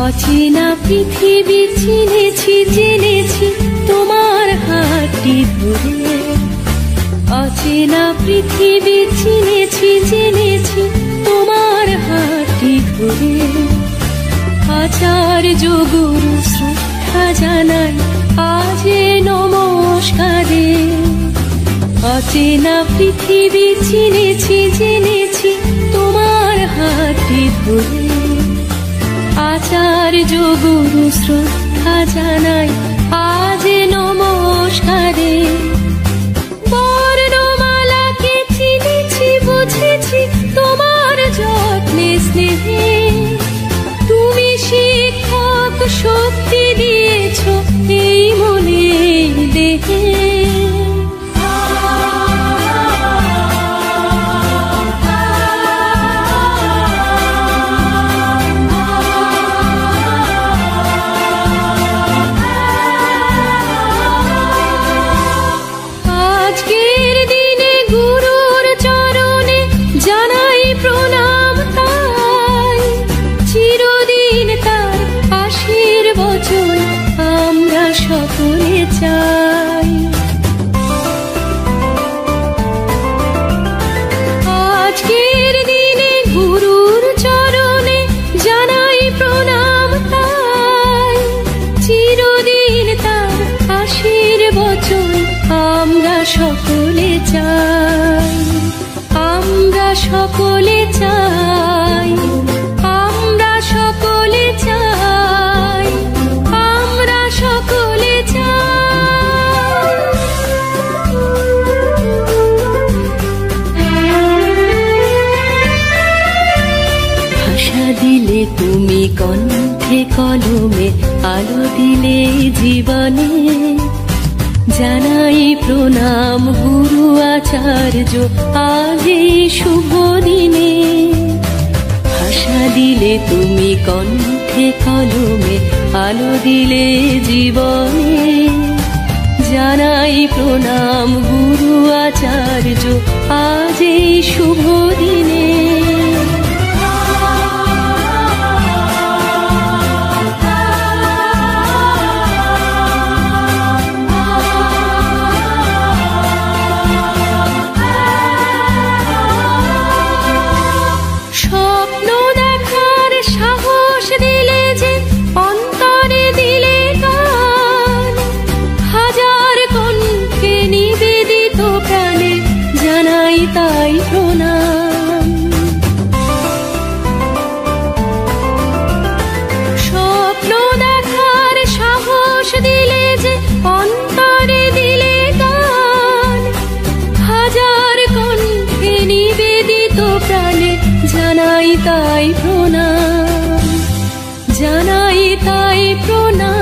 অচেনা পৃথিবী চিনেছি জেনেছি তোমার হাতটি ধরে। অচেনা পৃথিবী চিনেছি জেনেছি তোমার হাতটি ধরে। আচার্য গুরু শ্রদ্ধা জানাই আজ নমস্কারে। অচেনা পৃথিবী চিনেছি জেনেছি তোমার হাতটি ধরে। আচার্য গুরু শ্রদ্ধা জানাই আজ নমস্কারে। বর্ণমালাকে চিনেছি বুঝেছি তোমার যত্নে স্নেহে। তুমি শিক্ষক শক্তি দিয়েছ এই মনে দেহে। সকলে চাই আজকের দিনে গুরুর চরণে জানাই প্রণাম তাই। চিরদিন তার আশীর্বচন আমরা সকলে চাই। আমরা সকলে চাই। আমরা সকলে চাই। আমরা সকলে ভাষা দিলে তুমি কণ্ঠে কলমে আলো দিলে জীবনে। জানাই প্রণাম গুরু আচার্য আজ এই শুভ দিনে। ভাষা দিলে তুমি কণ্ঠে কলমে আলো দিলে জীবনে। জানাই প্রণাম গুরু আচার্য আজ এই শুভ দিনে। তাই প্রণাম। স্বপ্ন দেখার সাহস দিলে যে অন্তরে দিলে গান। হাজার কণ্ঠে নিবেদিত প্রাণে জানাই তাই প্রণাম। জানাই তাই প্রণাম।